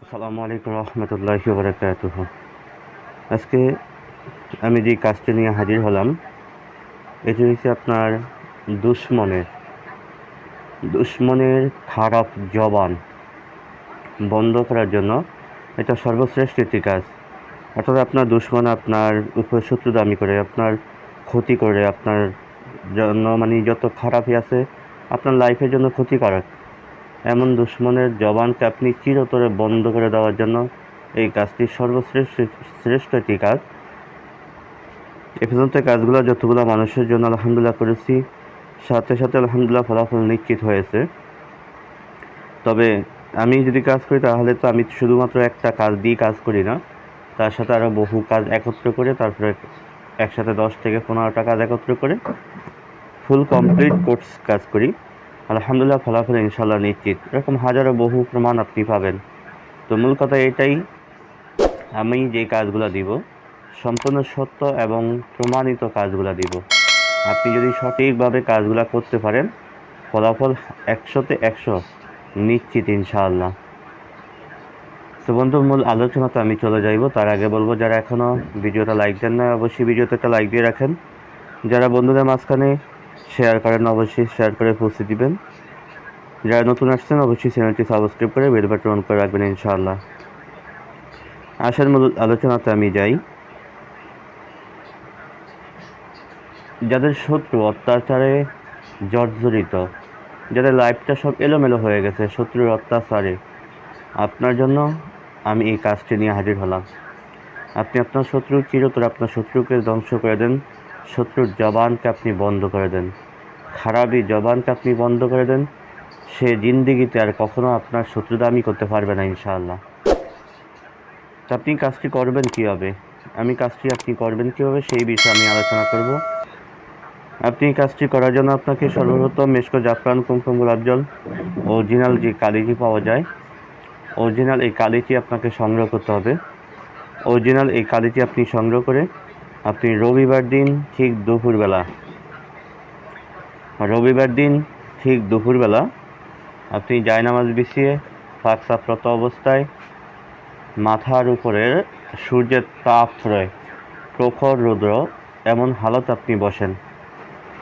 আসসালামু আলাইকুম রহমতুল্লাহি ওয়া বারাকাতুহু। আজকে আমি যে কাজটি নিয়ে হাজির হলাম, এটি হচ্ছে আপনার দুশ্মনের দুশ্মনের খারাপ জবান বন্ধ করার জন্য। এটা সর্বশ্রেষ্ঠ একটি কাজ। অর্থাৎ আপনার দুশ্মন আপনার উপর শত্রুতামি করে, আপনার ক্ষতি করে, আপনার জন্য মানে যত খারাপই আছে আপনার লাইফের জন্য ক্ষতিকারক, এমন দুশ্মনের জবানকে আপনি চিরতরে বন্ধ করে দেওয়ার জন্য এই কাজটি শ্রেষ্ঠ একটি কাজ। এ পর্যন্ত কাজগুলো যতগুলো মানুষের জন্য আলহামদুলিল্লাহ করেছি, সাথে সাথে আলহামদুলিল্লাহ ফলাফল নিশ্চিত হয়েছে। তবে আমি যদি কাজ করি তাহলে তো আমি শুধুমাত্র একটা কাজ দিয়ে কাজ করি না, তার সাথে আরও বহু কাজ একত্র করে তারপরে একসাথে 10 থেকে 15টা কাজ একত্র করে ফুল কমপ্লিট কোর্স কাজ করি। আলহামদুলিল্লাহ ফলাফল ইনশাল্লাহ নিশ্চিত। এরকম হাজারো বহু প্রমাণ আপনি পাবেন। তো মূল কথা এটাই, আমি যে কাজগুলো দিব সম্পূর্ণ সত্য এবং প্রমাণিত কাজগুলো দিব। আপনি যদি সঠিকভাবে কাজগুলো করতে পারেন ফলাফল 100-তে 100 নিশ্চিত ইনশাআল্লাহ। তো বন্ধু, মূল আলোচনাতে আমি চলে যাইব। তার আগে বলবো, যারা এখনও ভিডিওটা লাইক দেন না অবশ্যই ভিডিওতে একটা লাইক দিয়ে রাখেন। যারা বন্ধুদের মাঝখানে শেয়ার করেন অবশ্যই শেয়ার করে পৌঁছে দিবেন। যারা নতুন আসছেন অবশ্যই চ্যানেলটি সাবস্ক্রাইব করে বেল বাটন অন করে রাখবেন ইনশাআল্লাহ। আসার মূল আলোচনাতে আমি যাই। যাদের শত্রু অত্যাচারে জর্জরিত, যাদের লাইফটা সব এলোমেলো হয়ে গেছে শত্রুর অত্যাচারে, আপনার জন্য আমি এই কাজটি নিয়ে হাজির হলাম। আপনি আপনার শত্রু চিরতরে আপনার শত্রুকে ধ্বংস করে দেন, শত্রুর জবানকে আপনি বন্ধ করে দেন, খারাপই জবানকে আপনি বন্ধ করে দেন। সে জিন্দিগিতে আর কখনো আপনার শত্রুতামি করতে পারবে না ইনশাআল্লাহ। তা আপনি কাজটি করবেন কীভাবে, আপনি করবেন কীভাবে সেই বিষয়ে আমি আলোচনা করব। আপনি এই কাজটি করার জন্য আপনাকে সর্বপ্রথম মেশকো জাফরান কুমকুম গোলাপ জল অরিজিনাল যে কালিটি পাওয়া যায়, অরিজিনাল এই কালিটি আপনাকে সংগ্রহ করতে হবে। অরিজিনাল এই কালিটি আপনি সংগ্রহ করে আপনি রবিবার দিন ঠিক দুপুরবেলা আপনি জায়নামাজ বিছিয়ে ফাঁকসাফরত অবস্থায় মাথার উপরে সূর্যের তাপ রয়ে প্রখর রৌদ্র এমন হালত আপনি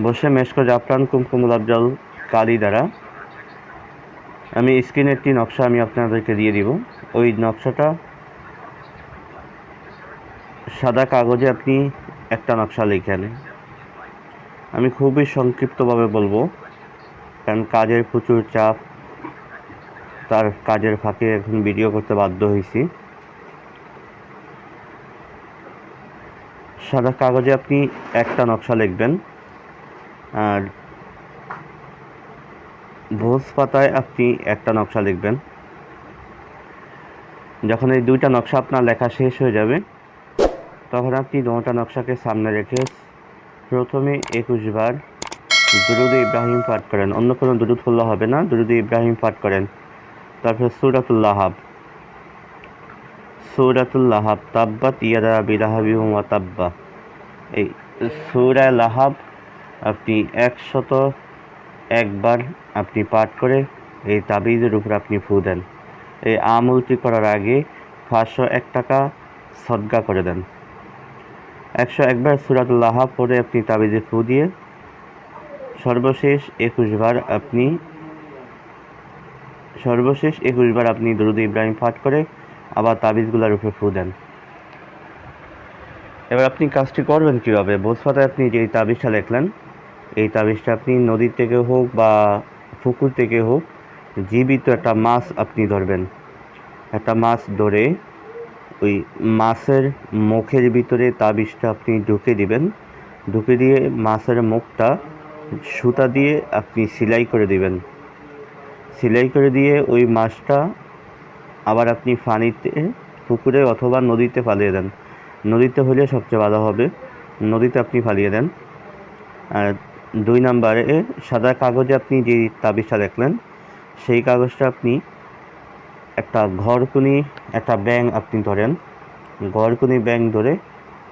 বসে মেশকো জাফরান কুমকুম গোলাপ জল কালি দ্বারা, আমি স্ক্রিনে একটি নকশা আমি আপনাদেরকে দিয়ে দিব। ওই নকশাটা সাদা কাগজে আপনি একটা নকশা লিখে নেন। আমি খুবই সংক্ষিপ্তভাবে বলবো, কারণ কাজের প্রচুর চাপ, তার কাজের ফাঁকে এখন ভিডিও করতে বাধ্য হয়েছি। সাদা কাগজে আপনি একটা নকশা লিখবেন, আর ভোজ পাতায় আপনি একটা নকশা লিখবেন। যখন এই দুইটা নকশা আপনার লেখা শেষ হয়ে যাবে তখন আপনি দুটো নকশাকে সামনে রেখে প্রথমে 21 বার দুরুদ ইব্রাহিম পাঠ করেন। অন্য কোনো দুরুদ পড়লে হবে না, দুরুদ ইব্রাহিম পাঠ করেন। তারপর সূরাতুল লাহাব তাব্বাত ইয়াদা আবি লাহাবি ওয়া তাব্বা, এই সূরা লাহাব আপনি 101 বার আপনি পাঠ করে এই তাবিজের উপর আপনি ফু দেন। এই আমলটি করার আগে 501 টাকা সদকা করে দেন। 101 বার সূরাতুল লাহাব পড়ে আপনি তাবিজে ফু দিয়ে সর্বশেষ 21 বার আপনি দুরুদ ইব্রাহিম পাঠ করে আবার তাবিজগুলোর উপরে ফু দেন। এবার আপনি কাজটি করবেন কীভাবে, ভোজপাতায় আপনি যে তাবিজটা লিখলেন এই তাবিজটা আপনি নদী থেকে হোক বা পুকুর থেকে হোক জীবিত একটা মাছ আপনি ধরবেন। একটা মাছ ধরে ওই মাছের মুখের ভিতরে তাবিজটা আপনি ঢুকে দিবেন। ঢুকে দিয়ে মাছের মুখটা সুতা দিয়ে আপনি সেলাই করে দিবেন। সেলাই করে দিয়ে ওই মাছটা আবার আপনি পানিতে, পুকুরে অথবা নদীতে ফালিয়ে দেন। নদীতে হলে সবচেয়ে ভালো হবে, নদীতে আপনি ফালিয়ে দেন। আর 2 নম্বরে সাদা কাগজে আপনি যে তাবিজটা দেখলেন সেই কাগজটা আপনি একটা ব্যাঙ আপনি ধরেন। ঘরকুনি ব্যাঙ ধরে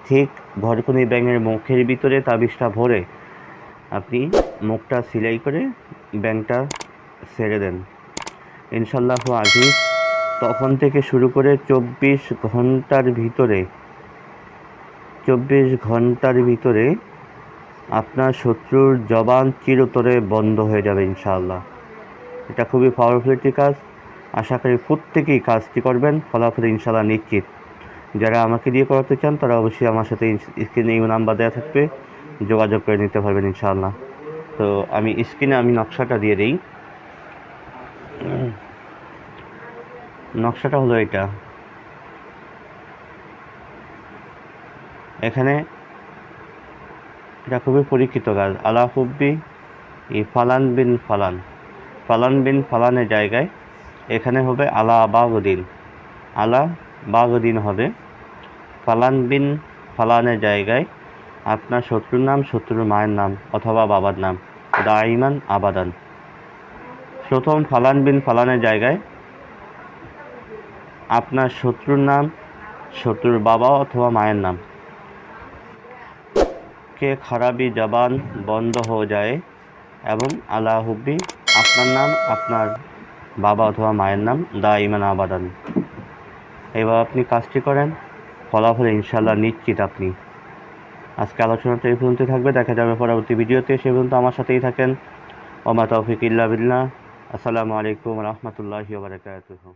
ঠিক ঘরকুনি ব্যাঙের মুখের ভিতরে তাবিজটা ভরে আপনি মুখটা সেলাই করে ব্যাঙটা ছেড়ে দেন। ইনশাল্লাহ আজিজ তখন থেকে শুরু করে 24 ঘন্টার ভিতরে আপনার শত্রুর জবান চিরতরে বন্ধ হয়ে যাবে ইনশাআল্লাহ। এটা খুবই পাওয়ারফুল একটি কাজ। আশা করি প্রত্যেকেই কাজটি করবেন, ফলাফল ইনশাআল্লাহ নিশ্চিত। যারা আমাকে দিয়ে করাতে চান তারা অবশ্যই আমার সাথে স্ক্রিনে নাম্বার দেওয়া থাকবে, যোগাযোগ করে নিতে পারবেন ইনশাআল্লাহ। তো আমি স্ক্রিনে নকশাটা দিয়ে দিই। নকশাটা হলো এটা। এখানে এটা খুবই পরীক্ষিত কাজ। আলা হুব্বি ফালান বিন ফালানের জায়গায় এখানে হবে আলা বাগদিন হবে। ফালান বিন ফালানের জায়গায় আপনার শত্রুর নাম, শত্রুর মায়ের নাম অথবা বাবার নাম দাইমান আবাদান। প্রথম ফালান বিন ফালানের জায়গায় আপনার শত্রুর নাম, শত্রুর বাবা অথবা মায়ের নাম কে খারাপি জবান বন্ধ হয়ে যায় এবং আলা হুব্বি আপনার নাম, আপনার বাবা অথবা মায়ের নাম দাইমান আবাদান। এবার আপনি কাজটি করেন, ফলাফল ইনশাআল্লাহ নিশ্চিত আপনি। আজকে আলোচনাটা এই পর্যন্ত থাকবে, দেখা যাবে পরবর্তী ভিডিওতে। সে পর্যন্ত আমার সাথেই থাকেন। ওমা তৌফিক ইল্লা বিল্লাহ। আসসালামু আলাইকুম ওয়া রাহমাতুল্লাহি ওয়া বারাকাতুহু।